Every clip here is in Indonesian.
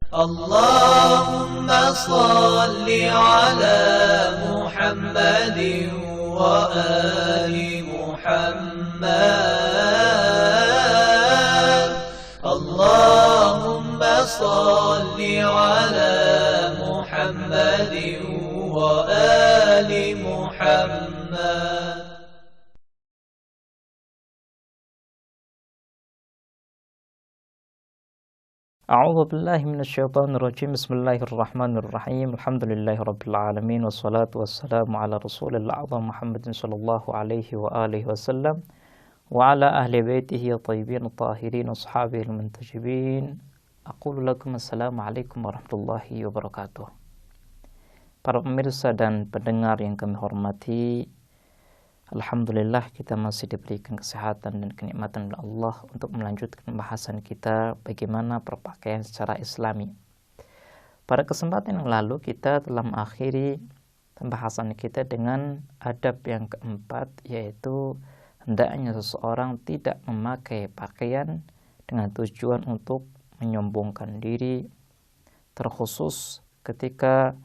اللهم صل على محمد وآل محمد. اللهم صل على محمد وآل محمد. A'udzu billahi minasyaitonir rajim. Bismillahirrahmanirrahim. Alhamdulillahirabbil alamin wassalatu wassalamu ala Rasulil a'zam Muhammadin sallallahu alaihi wa alihi wasallam wa ala ahli baitihi thayyibin tahirin ashabihil muntajibin. Aqulu lakum assalamu alaikum warahmatullahi wabarakatuh. Para pemirsa dan pendengar yang kami hormati, alhamdulillah kita masih diberikan kesehatan dan kenikmatan oleh Allah untuk melanjutkan pembahasan kita bagaimana berpakaian secara islami. Pada kesempatan yang lalu kita telah mengakhiri pembahasan kita dengan adab yang keempat, yaitu hendaknya seseorang tidak memakai pakaian dengan tujuan untuk menyombongkan diri, terkhusus ketika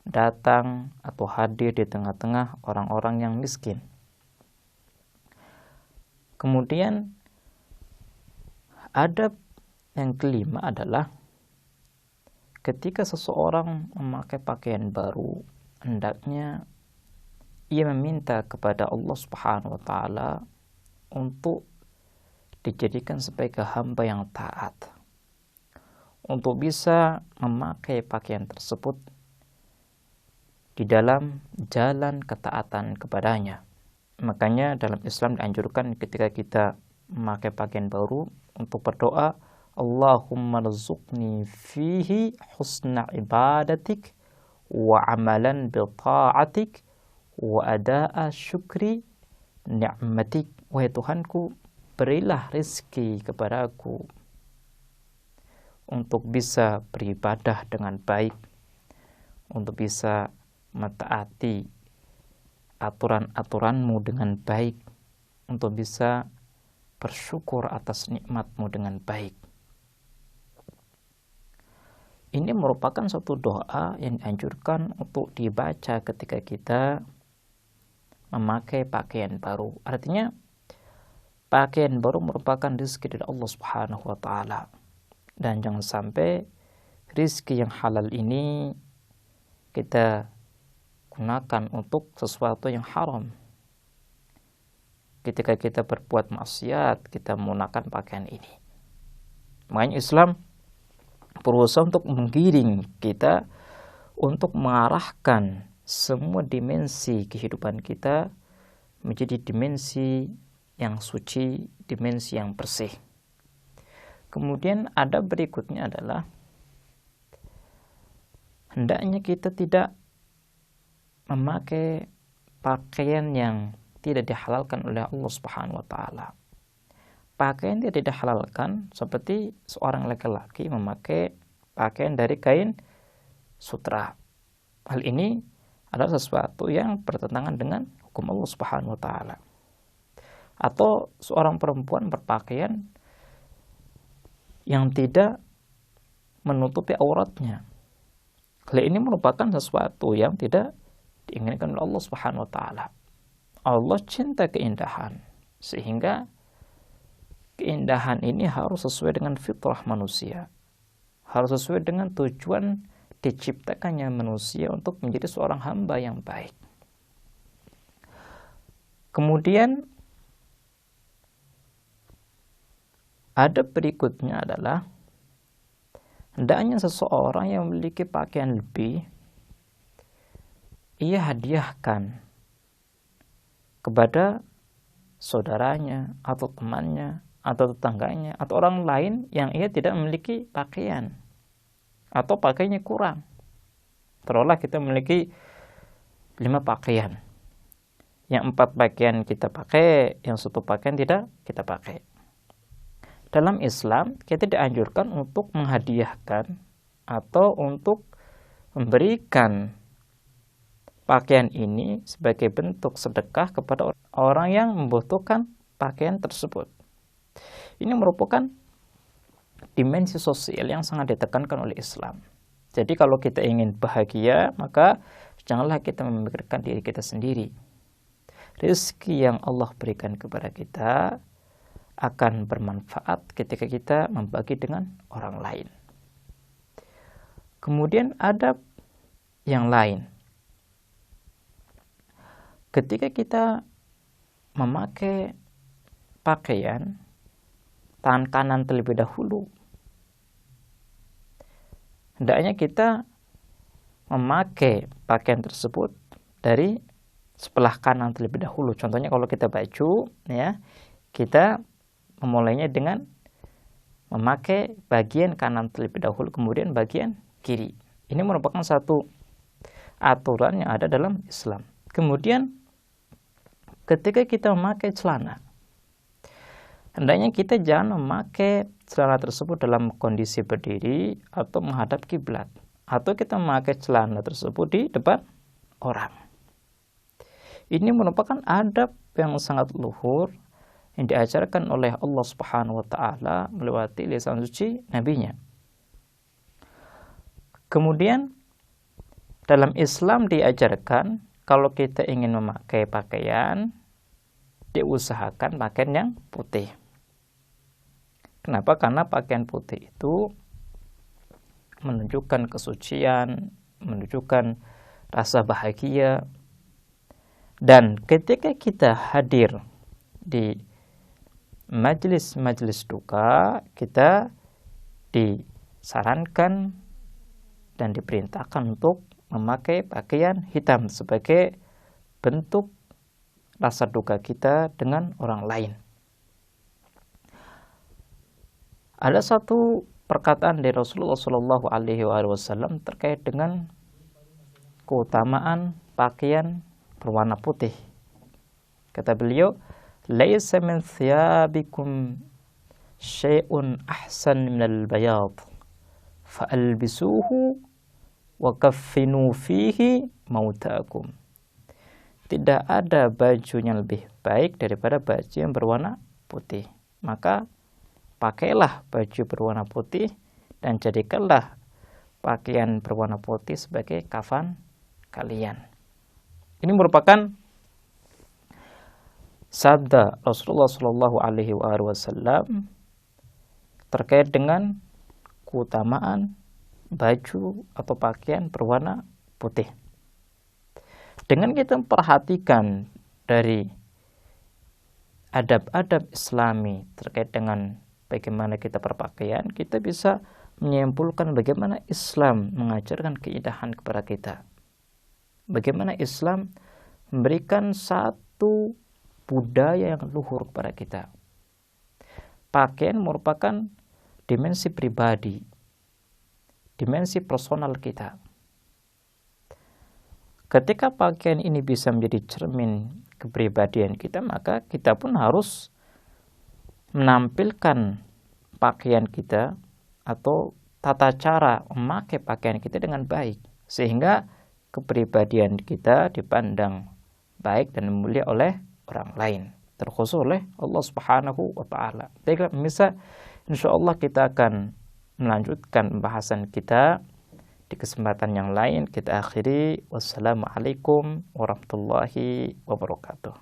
datang atau hadir di tengah-tengah orang-orang yang miskin. Kemudian adab yang kelima adalah ketika seseorang memakai pakaian baru, hendaknya ia meminta kepada Allah Subhanahu wa taala untuk dijadikan sebagai hamba yang taat, untuk bisa memakai pakaian tersebut di dalam jalan ketaatan kepadanya. Makanya dalam Islam dianjurkan ketika kita memakai pakaian baru untuk berdoa, Allahumma rzuqni fihi husna ibadatik wa amalan bi ta'atik wa ada'a syukri ni'matik. Wahai Tuhanku, berilah rezeki kepadaku untuk bisa beribadah dengan baik, untuk bisa mentaati aturan-aturanmu dengan baik, untuk bisa bersyukur atas nikmatmu dengan baik. Ini merupakan suatu doa yang dianjurkan untuk dibaca ketika kita memakai pakaian baru. Artinya pakaian baru merupakan rezeki dari Allah Subhanahu wa taala. Dan jangan sampai rezeki yang halal ini kita gunakan untuk sesuatu yang haram. Ketika kita berbuat maksiat, kita menggunakan pakaian ini. Makanya Islam berusaha untuk menggiring kita, untuk mengarahkan semua dimensi kehidupan kita menjadi dimensi yang suci, dimensi yang bersih. Kemudian ada berikutnya adalah hendaknya kita tidak memakai pakaian yang tidak dihalalkan oleh Allah Subhanahu wa taala. Pakaian yang tidak dihalalkan seperti seorang laki-laki memakai pakaian dari kain sutra. Hal ini adalah sesuatu yang bertentangan dengan hukum Allah Subhanahu wa taala. Atau seorang perempuan berpakaian yang tidak menutupi auratnya. Hal ini merupakan sesuatu yang tidak diinginkan oleh Allah Subhanahu wa taala. Allah cinta keindahan, sehingga keindahan ini harus sesuai dengan fitrah manusia. Harus sesuai dengan tujuan diciptakannya manusia untuk menjadi seorang hamba yang baik. Kemudian ada berikutnya adalah hendaknya seseorang yang memiliki pakaian lebih, ia hadiahkan kepada saudaranya atau temannya atau tetangganya atau orang lain yang ia tidak memiliki pakaian atau pakaiannya kurang. Taruhlah kita memiliki 5 pakaian, yang 4 pakaian kita pakai, yang 1 pakaian tidak kita pakai. Dalam Islam kita dianjurkan untuk menghadiahkan atau untuk memberikan pakaian ini sebagai bentuk sedekah kepada orang yang membutuhkan pakaian tersebut. Ini merupakan dimensi sosial yang sangat ditekankan oleh Islam. Jadi kalau kita ingin bahagia, maka janganlah kita memikirkan diri kita sendiri. Rezeki yang Allah berikan kepada kita akan bermanfaat ketika kita membagi dengan orang lain. Kemudian adab yang lain. Ketika kita memakai pakaian, tangan kanan terlebih dahulu. Hendaknya kita memakai pakaian tersebut dari sebelah kanan terlebih dahulu. Contohnya kalau kita baju, ya, kita memulainya dengan memakai bagian kanan terlebih dahulu, kemudian bagian kiri. Ini merupakan satu aturan yang ada dalam Islam. Kemudian ketika kita memakai celana, hendaknya kita jangan memakai celana tersebut dalam kondisi berdiri atau menghadap kiblat, atau kita memakai celana tersebut di depan orang. Ini merupakan adab yang sangat luhur yang diajarkan oleh Allah Subhanahu wa taala melewati lisan suci nabinya. Kemudian dalam Islam diajarkan kalau kita ingin memakai pakaian, diusahakan pakaian yang putih. Kenapa? Karena pakaian putih itu menunjukkan kesucian, menunjukkan rasa bahagia. Dan ketika kita hadir di majelis-majelis duka, kita disarankan dan diperintahkan untuk memakai pakaian hitam sebagai bentuk rasa duka kita dengan orang lain. Ada satu perkataan dari Rasulullah SAW terkait dengan keutamaan pakaian berwarna putih. Kata beliau, "Laisa min thiyabikum syai'un ahsan minal bayad, fa'albisuhu wa kaffinu fihi mautakum." Tidak ada baju yang lebih baik daripada baju yang berwarna putih. Maka pakailah baju berwarna putih dan jadikanlah pakaian berwarna putih sebagai kafan kalian. Ini merupakan sabda Rasulullah SAW terkait dengan keutamaan baju atau pakaian berwarna putih. Dengan kita memperhatikan dari adab-adab Islami terkait dengan bagaimana kita berpakaian, kita bisa menyimpulkan bagaimana Islam mengajarkan keindahan kepada kita. Bagaimana Islam memberikan satu budaya yang luhur kepada kita. Pakaian merupakan dimensi pribadi, dimensi personal kita. Ketika pakaian ini bisa menjadi cermin kepribadian kita, maka kita pun harus menampilkan pakaian kita atau tata cara memakai pakaian kita dengan baik, sehingga kepribadian kita dipandang baik dan mulia oleh orang lain, terkhusus oleh Allah Subhanahu wa taala. Baiklah pemirsa, insyaallah kita akan melanjutkan pembahasan kita di kesempatan yang lain. Kita akhiri, wassalamualaikum warahmatullahi wabarakatuh.